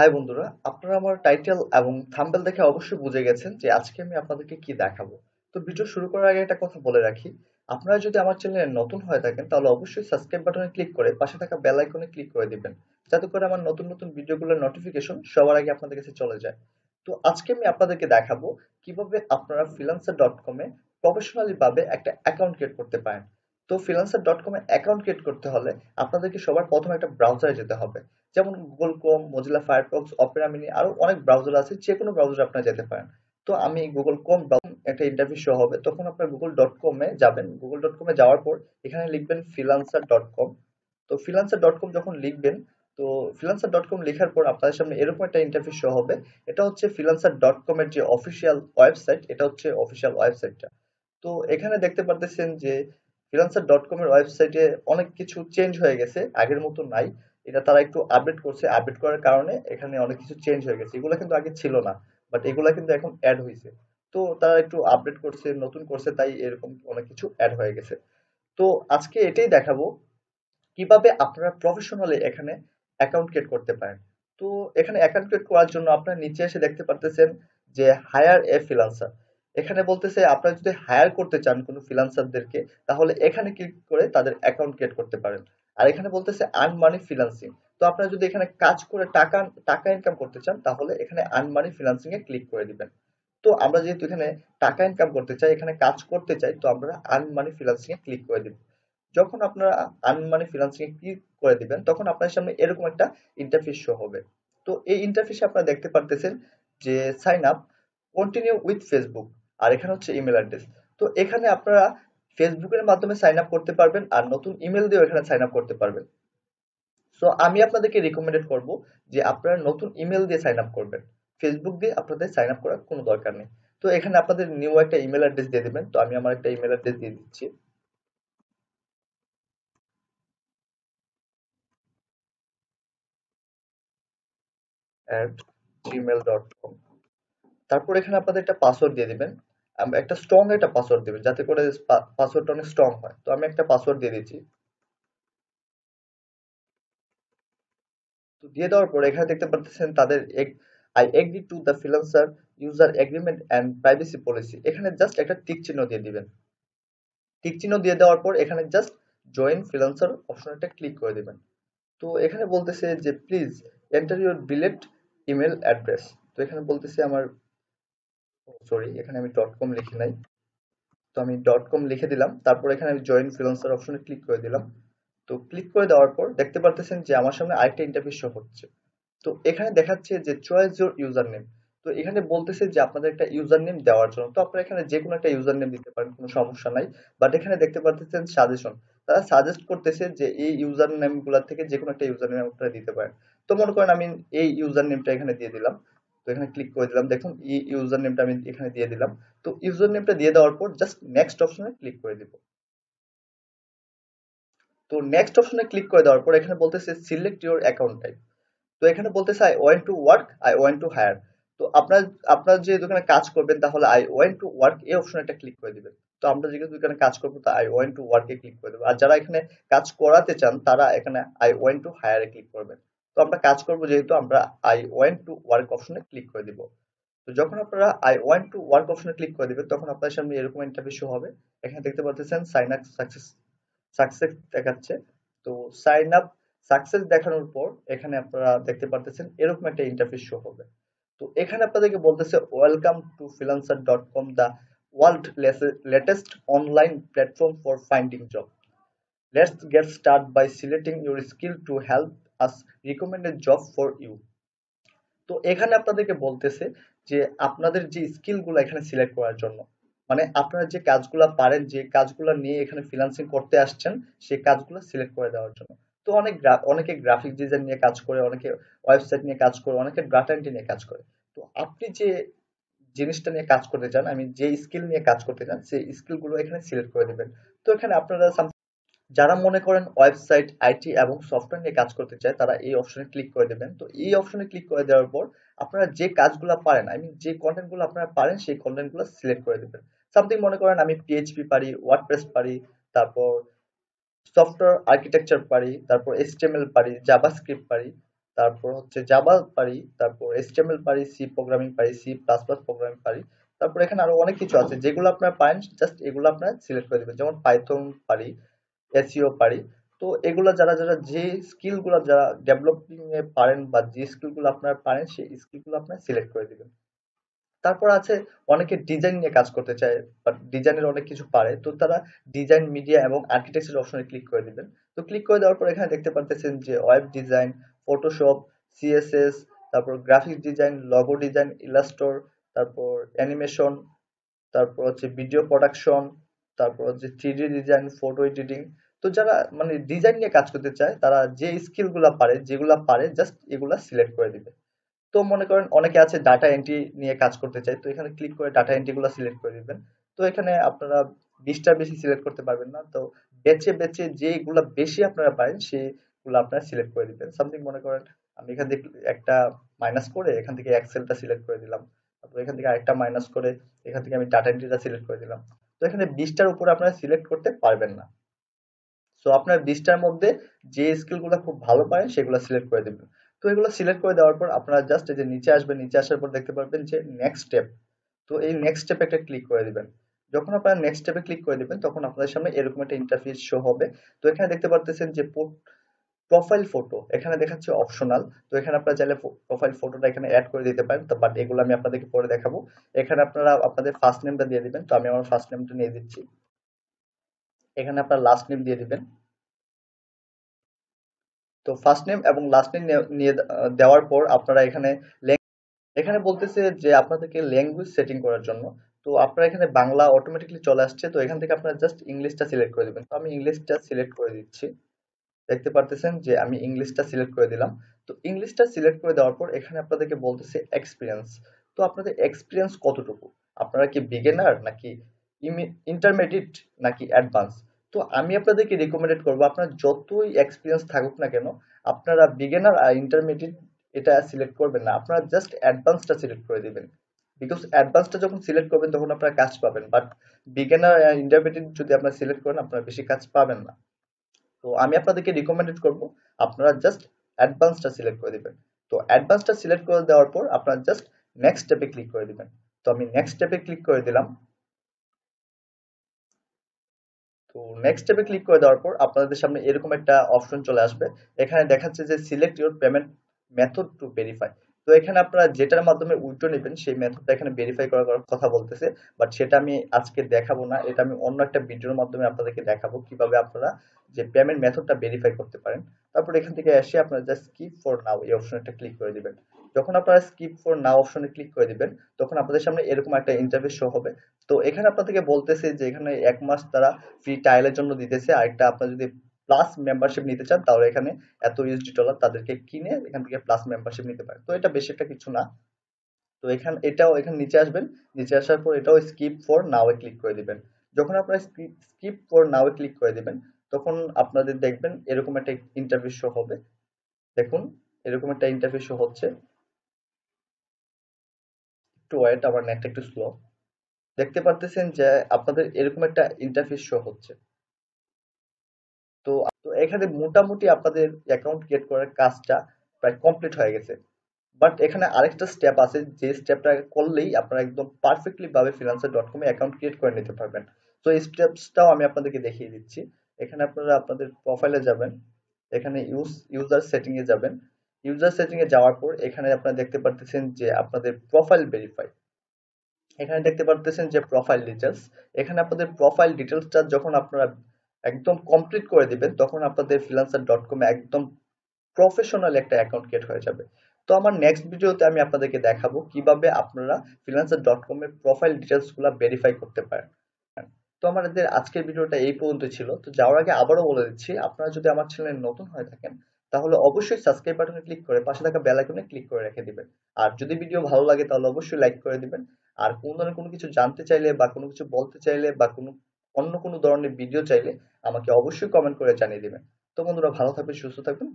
High বন্ধুরা, আপনারা আমার টাইটেল এবং থাম্বনেল দেখে অবশ্যই বুঝে গেছেন যে আজকে আমি আপনাদেরকে কি দেখাবো। তো ভিডিও শুরু করার আগে একটা কথা বলে রাখি, আপনারা যদি আমার চ্যানেলে নতুন হয়ে থাকেন তাহলে অবশ্যই সাবস্ক্রাইব বাটনে ক্লিক করে পাশে থাকা বেল আইকনে ক্লিক করে দিবেন, যাতে করে আমার নতুন নতুন ভিডিওগুলোর নোটিফিকেশন সবার আগে আপনাদের কাছে চলে যায়। তো আজকে আমি আপনাদেরকে দেখাবো কিভাবে আপনারা ফ্রিল্যান্সার ডট কমে প্রফেশনালি ভাবে একটা অ্যাকাউন্ট ক্রিয়েট করতে পারেন। তো ফ্রিল্যান্সার ডট কমে অ্যাকাউন্ট ক্রিয়েট করতে হলে আপনাদেরকে সবার প্রথমে একটা ব্রাউজারে যেতে হবে, যেমন Google Chrome, Mozilla Firefox, Opera mini, আরো অনেক ব্রাউজার আছে, যে কোনো ব্রাউজারে আপনারা যেতে পারেন। তো আমি গুগল ক্রোম একটা ইন্টারফেস শো হবে, তখন আপনার গুগল ডট কমে যাবেন। গুগল ডট কমে যাওয়ার পর এখানে লিখবেন ফ্রিল্যান্সার ডট কম। তো ফ্রিল্যান্সার ডট কম যখন লিখবেন, তো ফ্রিল্যান্সার ডট কম লেখার পর আপনাদের সামনে এরকম একটা ইন্টারফেস শো হবে। এটা হচ্ছে ফ্রিল্যান্সার ডট কম এর যে অফিসিয়াল ওয়েবসাইট, এটা হচ্ছে অফিসিয়াল ওয়েবসাইটটা। তো এখানে দেখতে পারতেছেন যে ফ্রিল্যান্সার ডট কম এর ওয়েবসাইটে অনেক কিছু চেঞ্জ হয়ে গেছে, আগের মতো নাই। এটা তারা একটু আপডেট করছে, আপডেট করার কারণে এখানে অনেক কিছু চেঞ্জ হয়ে গেছে, এগুলো কিন্তু আগে ছিল না, বাট এগুলা কিন্তু এখন অ্যাড হয়েছে। তো তারা একটু আপডেট করছে, নতুন করছে, তাই এরকম অনেক কিছু অ্যাড হয়ে গেছে। তো আজকে এটাই দেখাবো কিভাবে আপনারা প্রফেশনালি এখানে অ্যাকাউন্ট ক্রিয়েট করতে পারেন। তো এখানে অ্যাকাউন্ট ক্রিয়েট করার জন্য আপনারা নিচে এসে দেখতে পারতেছেন যে হায়ার এ ফ্রিল্যান্সার। এখানে বলতেছে আপনারা যদি হায়ার করতে চান কোনো ফ্রিল্যান্সারদেরকে, তাহলে এখানে ক্লিক করে তাদের অ্যাকাউন্ট ক্রিয়েট করতে পারেন। আর এখানে বলতেছে আর্ন মানি ফ্রিল্যান্সিং। তো আপনারা যদি এখানে কাজ করে টাকা টাকা ইনকাম করতে চান, তাহলে এখানে আর্ন মানি ফ্রিল্যান্সিং এ ক্লিক করে দিবেন। তো আমরা যেহেতু এখানে টাকা ইনকাম করতে চাই, এখানে কাজ করতে চাই, তো আমরা আর্ন মানি ফ্রিল্যান্সিং এ ক্লিক করে দিব। যখন আপনারা আর্ন মানি ফ্রিল্যান্সিং এ ক্লিক করে দিবেন, তখন আপনার সামনে এরকম একটা ইন্টারফেস শো হবে। তো এই ইন্টারফেসে আপনারা দেখতে পারতেছেন যে sign up, continue with Facebook, আর এখানে হচ্ছে ইমেল অ্যাড্রেস। তো এখানে আপনারা ফেসবুকের মাধ্যমে সাইন আপ করতে পারবেন, আর নতুন ইমেল দিয়েও এখানে সাইন আপ করতে পারবেন। সো আমি আপনাদেরকে রিকমেন্ডেড করব যে আপনারা নতুন ইমেল দিয়ে সাইন আপ করবেন। ফেসবুক দিয়ে আপনাদের সাইন আপ করার কোনো দরকার নেই। তো এখানে আপনাদের নিউ একটা ইমেল অ্যাড্রেস দিয়ে দিবেন। তো আমি আমার একটা ইমেল অ্যাড্রেস দিয়ে দিচ্ছি, @gmail.com। তারপর এখানে আপনাদের একটা পাসওয়ার্ড দিয়ে দিবেন। একটা স্ট্রং একটা পাসওয়ার্ড দিবেন, যাতে করে পাসওয়ার্ডটা অনেক স্ট্রং হয়। তো আমি একটা পাসওয়ার্ড দিয়ে দিচ্ছি। তো দিয়ে দেওয়ার পর এখানে দেখতে পাচ্ছেন তাদের I agree to the freelancer user agreement and privacy policy. এখানে জাস্ট একটা টিক চিহ্ন দিয়ে দিবেন। টিক চিহ্ন দিয়ে দেওয়ার পর এখানে জাস্ট জয়েন ফ্রিল্যান্সার অপশনটা ক্লিক করে দিবেন। তো এখানে বলতেছে যে please enter your delete email address. তো এখানে বলতেছে আমার, সরি, এখানে আমি ডট কম লিখি নাই। তো আমি ডট কম লিখে দিলাম, তারপর এখানে আমি জয়েন ফ্রিল্যান্সার অপশনে ক্লিক করে দিলাম। তো ক্লিক করে দেওয়ার পর দেখতে পারতেছেন যে আমার সামনে আরেকটা ইন্টারফেস শো হচ্ছে। তো এখানে দেখাচ্ছে যে চয়েস ইউর ইউজার নেম। তো এখানে বলতেছে যে আপনাদের একটা ইউজার নেম দেওয়ার জন্য। তো আপনারা এখানে যে কোনো একটা ইউজার নেম দিতে পারেন, কোনো সমস্যা নাই। বাট এখানে দেখতে পারতেছেন সাজেশন, তারা সাজেস্ট করতেছে যে এই ইউজার নেম গুলা থেকে যে কোনো একটা ইউজার নেম আপনারা দিতে পারেন। তো মনে করেন আমি এই ইউজার নেমটা এখানে দিয়ে দিলাম। তো এখানে ক্লিক করে দিলাম, দেখুন এই ইউজার নেমটা আমি এখানে দিয়ে দিলাম। তো ইউজার নেমটা দিয়ে দেওয়ার পর জাস্ট নেক্সট অপশনে ক্লিক করে দিব। তো নেক্সট অপশনে ক্লিক করে দেওয়ার পর এখানে বলতেছে সিলেক্ট ইউর অ্যাকাউন্ট টাইপ। তো এখানে বলতেছে I want to work, I want to hire. তো আপনার আপনার যে দোকানে কাজ করবেন, তাহলে আই ওয়ান্ট টু ওয়ার্ক এই অপশনে একটা ক্লিক করে দিবেন। তো আমরা যেহেতু এখানে কাজ করবো, তো I want to work A click করে দেবো। আর যারা এখানে কাজ করাতে চান, তারা এখানে আই ওয়ান্ট টু হায়ার এ ক্লিক করবেন। তো আমরা কাজ করবো যেহেতু, আমরা আই ওয়ান্ট টু ওয়ার্ক অপশনে ক্লিক করে দিব। তো যখন আপনারা আই ওয়ান্ট টু ওয়ার্ক অপশনে ক্লিক করে দিবেন, তখন আপনার সামনে এরকম ইন্টারফেস শো হবে। এখানে দেখতে পাচ্ছেন সাইন আপ সাকসেস, সাকসেস দেখাচ্ছে। তো সাইন আপ সাকসেস দেখানোর পর এখানে আপনারা দেখতে পারতেছেন এরকম একটা ইন্টারফেস শো হবে। তো এখানে আপনাদেরকে বলতেছে welcome to freelancer dot com, the world latest online platform for finding job. Let's get start by selecting your skill to help us recommend a job for you. তো এখানে আপনাদেরকে বলতেছে যে আপনাদের যে স্কিল গুলো এখানে সিলেক্ট করার জন্য, মানে আপনারা যে কাজগুলা পারেন, যে কাজগুলা নিয়ে এখানে ফ্রিল্যান্সিং করতে আসছেন, সেই কাজগুলো সিলেক্ট করে দেওয়ার জন্য। তো অনেকে গ্রাফিক ডিজাইন নিয়ে কাজ করে, অনেকে ওয়েবসাইট নিয়ে কাজ করে, অনেকে ডাটা এন্ট্রি নিয়ে কাজ করে। তো আপনি যে জিনিসটা নিয়ে কাজ করতে চান, আমি যে স্কিল নিয়ে কাজ করতে চান, সেই স্কিল গুলো এখানে সিলেক্ট করে দিবেন। তো এখানে আপনারা যারা মনে করেন ওয়েবসাইট, আইটি এবং সফটওয়্যার নিয়ে কাজ করতে চায়, তারা এই অপশনে ক্লিক করে দেবেন। তো এই অপশনে ক্লিক করে দেওয়ার পর আপনারা যে কাজগুলো পারেন, আই মিন যে কন্টেন্ট গুলো আপনারা পারেন, সেই কন্টেন্ট গুলো সিলেক্ট করে দেবেন। সামথিং মনে করেন আমি পিএইচপি পারি, ওয়ার্ডপ্রেস পারি, তারপর সফটওয়্যার আর্কিটেকচার পারি, তারপর এইচটিএমএল পারি, জাভাস্ক্রিপ্ট পারি, তারপর হচ্ছে জাভা পারি, তারপর এইচটিএমএল পারি, সি প্রোগ্রামিং পারি, সি প্লাস প্লাস প্রোগ্রামিং পারি। তারপর এখানে আরো অনেক কিছু আছে যেগুলো আপনারা পারেন, জাস্ট এগুলো আপনারা সিলেক্ট করে দিবেন। যেমন পাইথন পারি, এসইও পারি। তো এগুলা যারা যারা যে স্কিল গুলা যারা ডেভেলপিং এ পারেন বা যে স্কিল গুলো আপনারা পারেন সেই স্কিল গুলো আপনারা সিলেক্ট করে দিবেন। তারপর আছে অনেকে ডিজাইন নিয়ে কাজ করতে চায়, বাট ডিজাইনের অনেক কিছু পারে, তো তারা ডিজাইন, মিডিয়া এবং আর্কিটেকচার অপশনে ক্লিক করে দিবেন। তো ক্লিক করে দেওয়ার পর এখানে দেখতে পারতেছেন যে ওয়েব ডিজাইন, ফটোশপ, সিএসএস, তারপর গ্রাফিক্স ডিজাইন, লগো ডিজাইন, ইলাস্ট্রর, তারপর অ্যানিমেশন, তারপর হচ্ছে ভিডিও প্রোডাকশন, তারপর হচ্ছে 3D ডিজাইন, ফটো এডিটিং। তো যারা মানে ডিজাইন নিয়ে কাজ করতে চায় তারা যে স্কিল গুলা পারে, যেগুলা পারে জাস্ট এগুলা সিলেক্ট করে দিবে। তো মনে করেন অনেকে আছে ডাটা এন্ট্রি নিয়ে কাজ করতে চায়, তো এখানে ক্লিক করে ডাটা এন্ট্রি গুলো সিলেক্ট করে দিবেন। তো এখানে আপনারা 20টার বেশি সিলেক্ট করতে পারবেন না, তো বেছে বেছে যেগুলা বেশি আপনারা পারেন সেগুলো আপনারা সিলেক্ট করে দিবেন। সামথিং মনে করেন আমি এখান থেকে একটা মাইনাস করে এখান থেকে এক্সেলটা সিলেক্ট করে দিলাম, তারপর এখান থেকে আরেকটা মাইনাস করে এখান থেকে আমি ডাটা এন্ট্রিটা সিলেক্ট করে দিলাম। তো এখানে 20টার উপরে আপনারা সিলেক্ট করতে পারবেন না। সো আপনার 20টার মধ্যে যে স্কিল গুলো খুব ভালো পারেন সেগুলো সিলেক্ট করে দিবেন। তো এগুলো সিলেক্ট করে দেওয়ার পর আপনারা জাস্ট এই যে নিচে আসবেন, নিচে আসার পর দেখতে পারবেন যে নেক্সট স্টেপ। তো এই নেক্সট স্টেপে একটা ক্লিক করে দিবেন। যখন আপনারা নেক্সট স্টেপে ক্লিক করে দিবেন তখন আপনাদের সামনে এরকম একটা ইন্টারফেস শো হবে। তো এখানে দেখতে পারতেছেন যে প্রোফাইল ফটো এখানে দেখাচ্ছে অপশনাল। তো এখানে আপনারা চাইলে প্রোফাইল ফটোটা এখানে অ্যাড করে দিতে পারেন, তো বাট এগুলো আমি আপনাদেরকে পরে দেখাবো। এখানে আপনারা আপনাদের ফার্স্ট নেমটা দিয়ে দিবেন, তো আমি আমার ফার্স্ট নেমটা নিয়ে দিচ্ছি। এখানে আপনার লাস্ট নেম দিয়ে দিবেন। তো ফার্স্ট নেম এবং লাস্ট নেম নিয়ে দেওয়ার পর আপনারা এখানে এখানে বলতেছে যে আপনাদেরকে ল্যাঙ্গুয়েজ সেটিং করার জন্য। তো আপনারা এখানে বাংলা অটোমেটিকলি চলে আসছে, তো এখান থেকে আপনারা জাস্ট ইংলিশটা সিলেক্ট করে দিবেন। তো আমি ইংলিশটা সিলেক্ট করে দিচ্ছি। দেখতে পারতেছেন যে আমি ইংলিশটা সিলেক্ট করে দিলাম। তো ইংলিশটা সিলেক্ট করে দেওয়ার পর এখানে আপনাদেরকে বলতেছে এক্সপিরিয়েন্স। তো আপনাদের এক্সপিরিয়েন্স কতটুকু, আপনারা কি বিগিনার নাকি ইন্টারমিডিয়েট নাকি অ্যাডভান্স? তো আমি আপনাদেরকে রিকমেন্ডেড করবো আপনার যতই এক্সপিরিয়েন্স থাকুক না কেন আপনারা বিগিনার আর ইন্টারমিডিয়েট এটা সিলেক্ট করবেন না, আপনারা জাস্ট অ্যাডভান্সটা সিলেক্ট করে দিবেন। বিকজ অ্যাডভান্সটা যখন সিলেক্ট করবেন তখন আপনারা কাজ পাবেন, বাট বিগিনার ইন্টারমিডিয়েট যদি আপনারা সিলেক্ট করেন আপনারা বেশি কাজ পাবেন না। তো আমি আপনাদেরকে রিকমেন্ডেড করব আপনারা জাস্ট অ্যাডভান্সটা সিলেক্ট করে দিবেন। তো অ্যাডভান্সটা সিলেক্ট করে দেওয়ার পর আপনারা জাস্ট নেক্সট স্টেপে ক্লিক করে দিবেন। তো আমি নেক্সট স্টেপে ক্লিক করে দিলাম। তো নেক্সট স্টেপে ক্লিক করে দেওয়ার পর আপনাদের সামনে এরকম একটা অপশন চলে আসবে। এখানে দেখাচ্ছে যে select your payment method to verify. তো এখানে আপনারা যেটার মাধ্যমে উইথড্র নেবেন সেই মেথডটা এখানে ভেরিফাই করার কথা বলতেছে, বাট সেটা আমি আজকে দেখাবো না, এটা আমি অন্য একটা ভিডিওর মাধ্যমে আপনাদেরকে দেখাবো কিভাবে আপনারা যে পেমেন্ট মেথডটা ভেরিফাই করতে পারেন। তারপর এখান থেকে এসে আপনারা জাস্ট স্কিপ ফর নাও এই অপশনটা ক্লিক করে দিবেন। যখন আপনারা স্কিপ ফর নাও অপশনে ক্লিক করে দিবেন তখন আপনাদের সামনে এরকম একটা ইন্টারফেস শো হবে। তো এখানে আপনাদেরকে বলতেছে যে এখানে 1 মাস তারা ফ্রি ট্রায়ালের জন্য দিতেছে, আরেকটা আপনারা যদি প্লাস মেম্বারশিপ নিতে চান তাহলে এখানে এত ইউএসডি ডলার তাদেরকে কিনে এখান থেকে প্লাস মেম্বারশিপ নিতে পারেন। তো এটা বেশি একটা কিছু না। তো এটাও এখানে নিচে আসবেন, নিচে আসার পর এটাও skip for now A click করে দিবেন। যখন আপনারা skip for now A click করে দিবেন তখন আপনাদের দেখবেন এরকম একটা ইন্টারফেস শো হবে। দেখুন এরকম একটা ইন্টারফেস শো হচ্ছে। একটু ওয়েট, আমার নেটটা একটু স্লো। দেখতে পারতেছেন যে আপনাদের এরকম একটা ইন্টারফেস শো হচ্ছে। তো তো এখানে মোটামুটি আপনাদের অ্যাকাউন্ট ক্রিয়েট করার কাজটা প্রায় কমপ্লিট হয়ে গেছে। বাট এখানে আরেকটা স্টেপ আছে যে স্টেপটা করলেই আপনারা একদম পারফেক্টলি ভাবে freelancer.com এ অ্যাকাউন্ট ক্রিয়েট করে নিতে পারবেন। তো এই স্টেপসটাও আমি আপনাদেরকে দেখিয়ে দিচ্ছি। এখানে আপনারা আপনাদের প্রোফাইলে যাবেন, এখানে ইউজার সেটিং এ যাবেন। ইউজার সেটিং এ যাওয়ার পর এখানে আপনারা দেখতে পারতেছেন যে আপনাদের প্রোফাইল ভেরিফাই। এখানে দেখতে পারতেছেন যে প্রোফাইল ডিটেলস। এখানে আপনাদের প্রোফাইল ডিটেলসটা যখন আপনারা একদম কমপ্লিট করে দিবেন তখন আপনাদের freelancer.com এ একদম প্রফেশনাল একটা অ্যাকাউন্ট ক্রিয়েট হয়ে যাবে। তো আমার নেক্সট ভিডিওতে আমি আপনাদেরকে দেখাবো কিভাবে আপনারা freelancer.com এর প্রোফাইল ডিটেলস গুলা ভেরিফাই করতে পারেন। তো আমাদের আজকের ভিডিওটা এই পর্যন্ত ছিল। তো যাওয়ার আগে আবারও বলে দিচ্ছি আপনারা যদি আমার চ্যানেলে নতুন হয়ে থাকেন তাহলে অবশ্যই সাবস্ক্রাইব বাটনে ক্লিক করে পাশে থাকা বেল আইকনে ক্লিক করে রেখে দিবেন। আর যদি ভিডিও ভালো লাগে তাহলে অবশ্যই লাইক করে দিবেন। আর কোন ধরনের কোনো কিছু জানতে চাইলে বা কোনো কিছু বলতে চাইলে বা অন্য কোনো ধরনের ভিডিও চাইলে আমাকে অবশ্যই কমেন্ট করে জানিয়ে দিবেন। তো বন্ধুরা ভালো থাকবেন, সুস্থ থাকবেন।